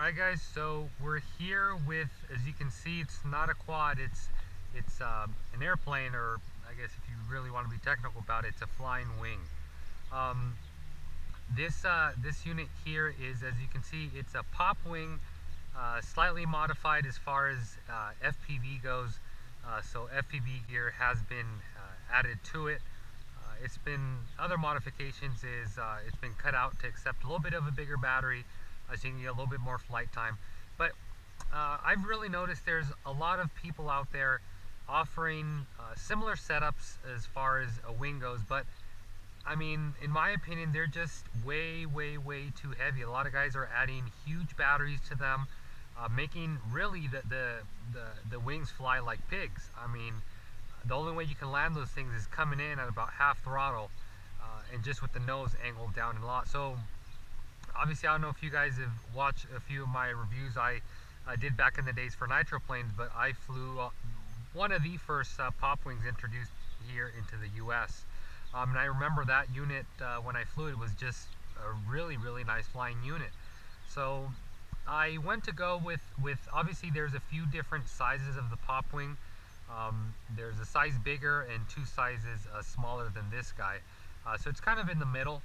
Alright guys, so we're here with, as you can see, it's not a quad, it's an airplane, or I guess if you really want to be technical about it, it's a flying wing. This unit here is, as you can see, it's a Popwing, slightly modified as far as FPV goes. So FPV gear has been added to it. It's been other modifications is it's been cut out to accept a little bit of a bigger battery, so you can get a little bit more flight time. But I've really noticed there's a lot of people out there offering similar setups as far as a wing goes, but I mean, in my opinion, they're just way too heavy. A lot of guys are adding huge batteries to them, making really the wings fly like pigs. I mean, the only way you can land those things is coming in at about half throttle, and just with the nose angled down a lot. So obviously, I don't know if you guys have watched a few of my reviews I did back in the days for nitro planes, but I flew one of the first Popwings introduced here into the US. And I remember that unit, when I flew it, was just a really nice flying unit. So I went to go with obviously there's a few different sizes of the Popwing. There's a size bigger and two sizes smaller than this guy. So it's kind of in the middle.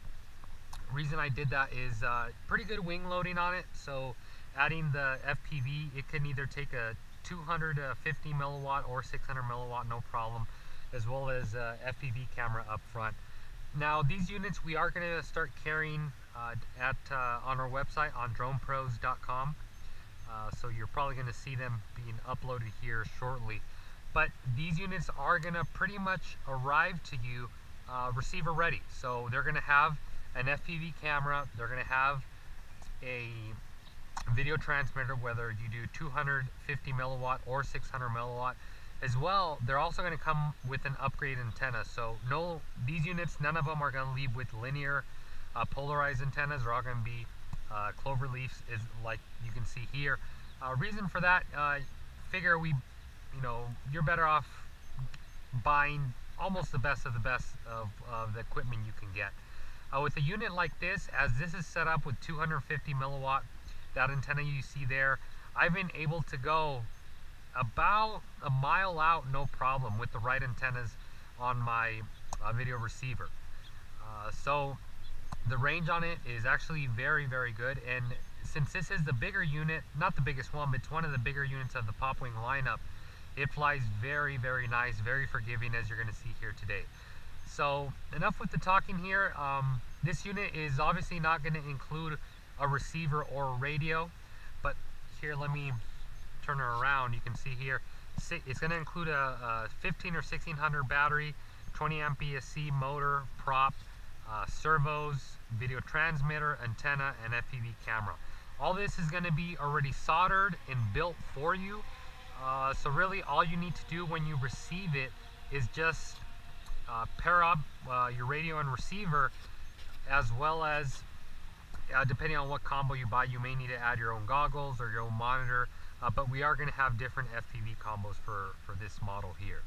Reason I did that is pretty good wing loading on it. So adding the FPV, it can either take a 250 milliwatt or 600 milliwatt, no problem, as well as FPV camera up front. Now these units we are going to start carrying on our website on Droneproz.com. So you're probably going to see them being uploaded here shortly. But these units are going to pretty much arrive to you receiver ready. So they're going to have an FPV camera, they're going to have a video transmitter, whether you do 250 milliwatt or 600 milliwatt. As well, they're also going to come with an upgrade antenna. So no, these units, none of them are going to leave with linear polarized antennas. They're all going to be clover leafs, is like you can see here. Reason for that, figure you're better off buying almost the best of the best of the equipment you can get. With a unit like this, as this is set up with 250 milliwatt, that antenna you see there, I've been able to go about a mile out, no problem, with the right antennas on my video receiver. So the range on it is actually very good, and since this is the bigger unit, not the biggest one, but it's one of the bigger units of the Popwing lineup, it flies very nice, very forgiving, as you're going to see here today. So enough with the talking here. This unit is obviously not going to include a receiver or a radio, but here, let me turn her around. You can see here it's going to include a 15 or 1600 battery, 20 amp ESC motor, prop, servos, video transmitter, antenna, and FPV camera. All this is going to be already soldered and built for you. So really all you need to do when you receive it is just pair up your radio and receiver, as well as depending on what combo you buy, you may need to add your own goggles or your own monitor, but we are going to have different FPV combos for this model here.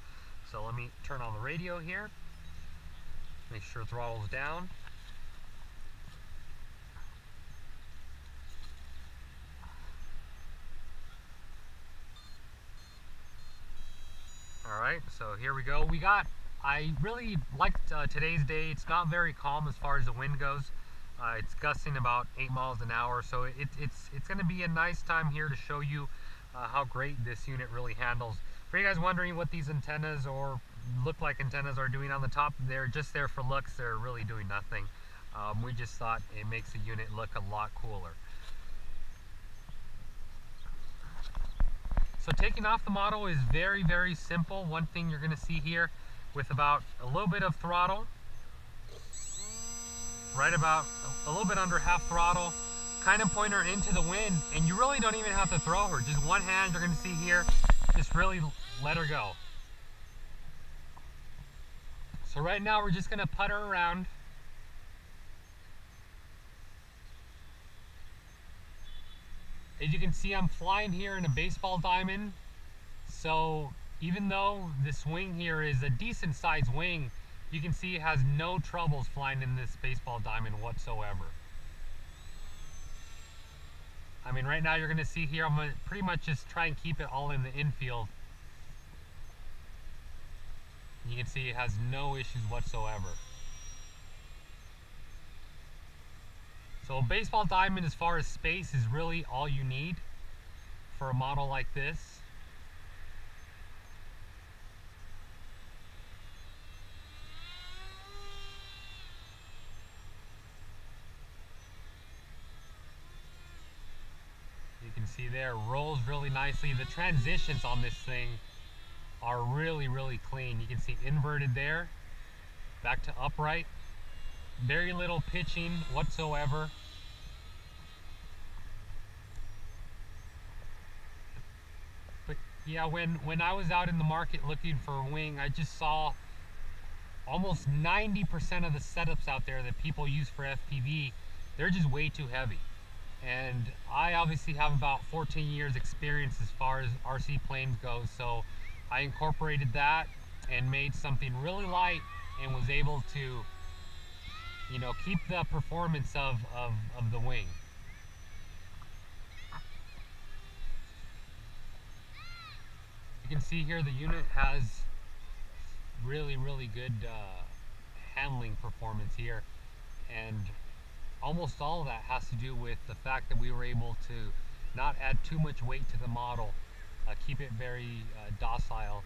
So let me turn on the radio here, make sure throttle's down. Alright, so here we go. I really liked today's day. It's not very calm as far as the wind goes. It's gusting about 8 miles an hour, so it's going to be a nice time here to show you how great this unit really handles. For you guys wondering what these antennas or look like antennas are doing on the top, they're just there for looks. They're really doing nothing. We just thought it makes the unit look a lot cooler. So taking off the model is very simple. One thing you're going to see here, with about a little bit of throttle, right about a little bit under half throttle, kind of point her into the wind, and you really don't even have to throw her. Just one hand, you're going to see here, just really let her go. So right now we're just going to putt her around. As you can see, I'm flying here in a baseball diamond, so even though this wing here is a decent sized wing, you can see it has no troubles flying in this baseball diamond whatsoever. I mean, right now you're going to see here, I'm going to pretty much just try and keep it all in the infield. You can see it has no issues whatsoever. So a baseball diamond, as far as space, is really all you need for a model like this. You can see there, rolls really nicely. The transitions on this thing are really, really clean. You can see inverted there, back to upright. Very little pitching whatsoever. But yeah, when I was out in the market looking for a wing, I just saw almost 90% of the setups out there that people use for FPV, they're just way too heavy. And I obviously have about 14 years experience as far as RC planes go, so I incorporated that and made something really light and was able to, you know, keep the performance of the wing. You can see here the unit has really, really good handling performance here, and almost all of that has to do with the fact that we were able to not add too much weight to the model, keep it very docile.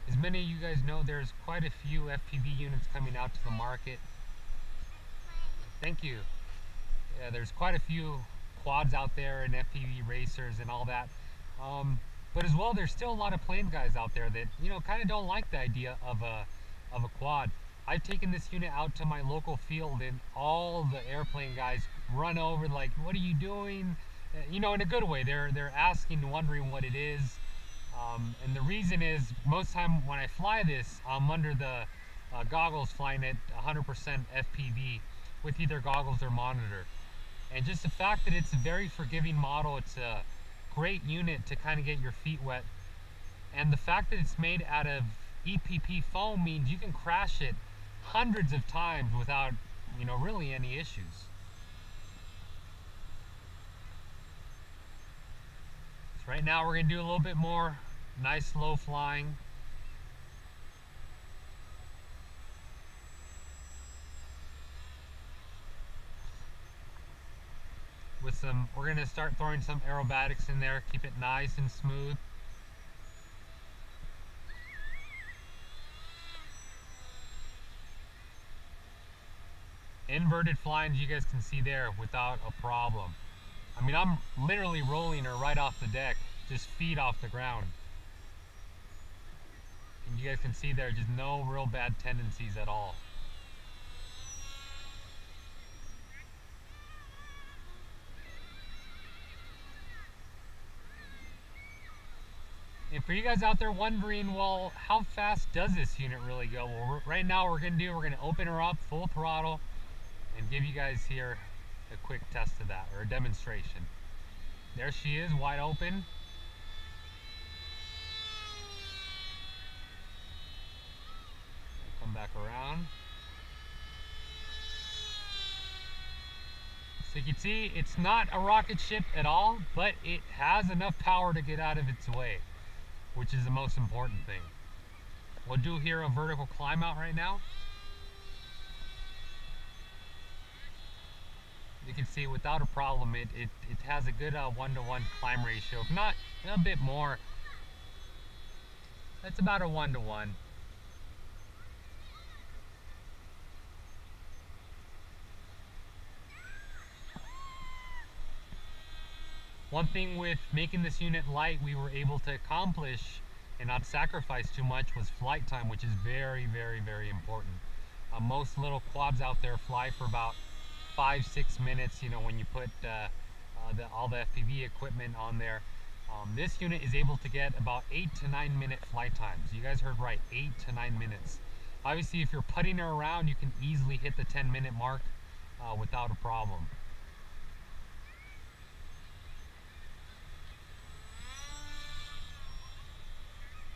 As many of you guys know, there's quite a few FPV units coming out to the market. Thank you. Yeah, there's quite a few quads out there and FPV racers and all that. But as well, there's still a lot of plane guys out there that, you know, kind of don't like the idea of a quad. I've taken this unit out to my local field and all the airplane guys run over like, what are you doing? You know, in a good way. They're asking, wondering what it is. And the reason is, most time when I fly this, I'm under the goggles flying at 100% FPV with either goggles or monitor. And just the fact that it's a very forgiving model, it's a great unit to kind of get your feet wet. And the fact that it's made out of EPP foam means you can crash it hundreds of times without, you know, really any issues. So right now we're going to do a little bit more nice slow flying. With some, we're going to start throwing some aerobatics in there, keep it nice and smooth. Inverted flying, as you guys can see there, without a problem. I mean, I'm literally rolling her right off the deck, just feet off the ground. And you guys can see there, just no real bad tendencies at all. And for you guys out there wondering, well, how fast does this unit really go? Well, right now we're going to open her up full throttle and give you guys here a quick test of that, or a demonstration. There she is, wide open. Come back around. So you can see it's not a rocket ship at all, but it has enough power to get out of its way, which is the most important thing. We'll do here a vertical climb out right now. You can see without a problem, it has a good 1-to-1 climb ratio. If not a bit more, that's about a 1-to-1. One thing with making this unit light we were able to accomplish and not sacrifice too much was flight time, which is very, very, very important. Most little quads out there fly for about 5-6 minutes, you know, when you put all the FPV equipment on there. This unit is able to get about 8 to 9 minute flight times. You guys heard right, 8 to 9 minutes. Obviously, if you're putting her around, you can easily hit the 10-minute mark without a problem.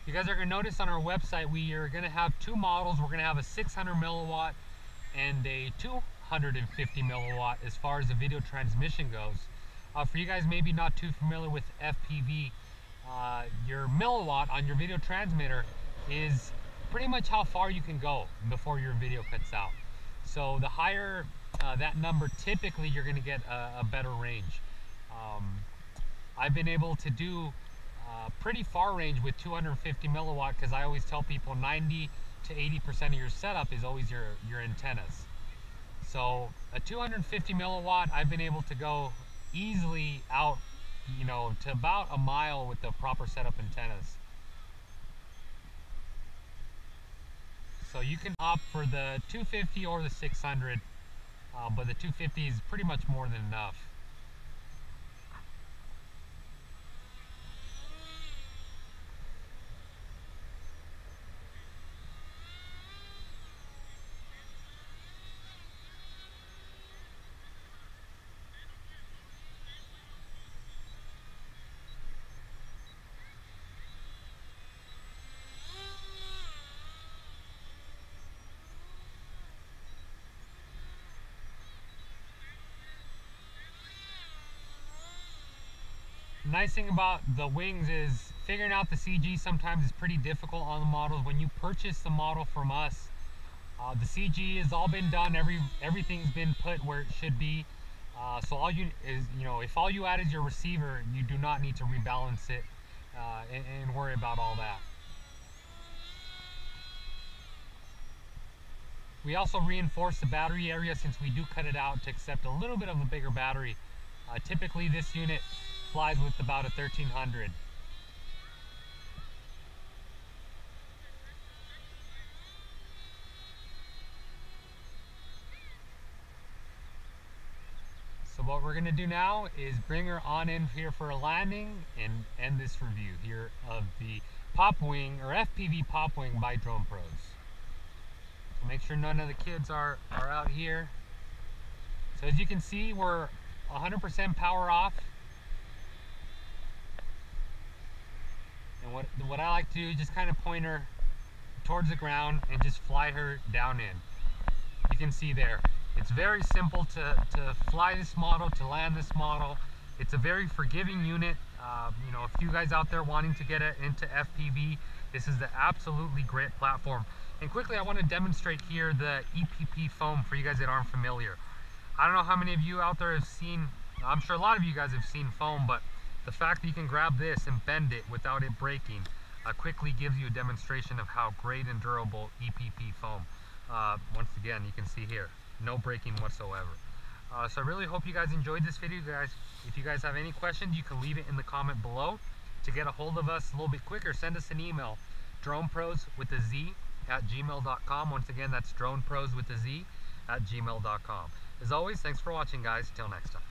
You guys are going to notice on our website we are going to have two models. We're going to have a 600 milliwatt and a 250 milliwatt as far as the video transmission goes. For you guys maybe not too familiar with FPV, your milliwatt on your video transmitter is pretty much how far you can go before your video cuts out. So the higher that number, typically you're going to get a better range. I've been able to do pretty far range with 250 milliwatt, because I always tell people 90 to 80% of your setup is always your antennas. So a 250 milliwatt, I've been able to go easily out, you know, to about a mile with the proper setup antennas. So you can opt for the 250 or the 600, but the 250 is pretty much more than enough. Nice thing about the wings is figuring out the CG sometimes is pretty difficult on the models. When you purchase the model from us, the CG has all been done, everything's been put where it should be. So all you is, you know, if all you add is your receiver, you do not need to rebalance it and worry about all that. We also reinforce the battery area, since we do cut it out to accept a little bit of a bigger battery. Typically this unit flies with about a 1300. So what we're going to do now is bring her on in here for a landing and end this review here of the Popwing, or FPV Popwing by Droneproz. So make sure none of the kids are out here. So as you can see, we're 100% power off. And what I like to do is just kind of point her towards the ground and just fly her down in. You can see there, it's very simple to fly this model, to land this model. It's a very forgiving unit. You know, if you guys out there wanting to get into FPV, this is the absolutely great platform. And quickly, I want to demonstrate here the EPP foam for you guys that aren't familiar. I don't know how many of you out there have seen, I'm sure a lot of you guys have seen foam, but the fact that you can grab this and bend it without it breaking quickly gives you a demonstration of how great and durable EPP foam. Once again, you can see here, no breaking whatsoever. So I really hope you guys enjoyed this video, guys. If you guys have any questions, you can leave it in the comment below. To get a hold of us a little bit quicker, send us an email, droneproz with a Z @gmail.com. Once again, that's droneproz with a Z @gmail.com. As always, thanks for watching, guys. Till next time.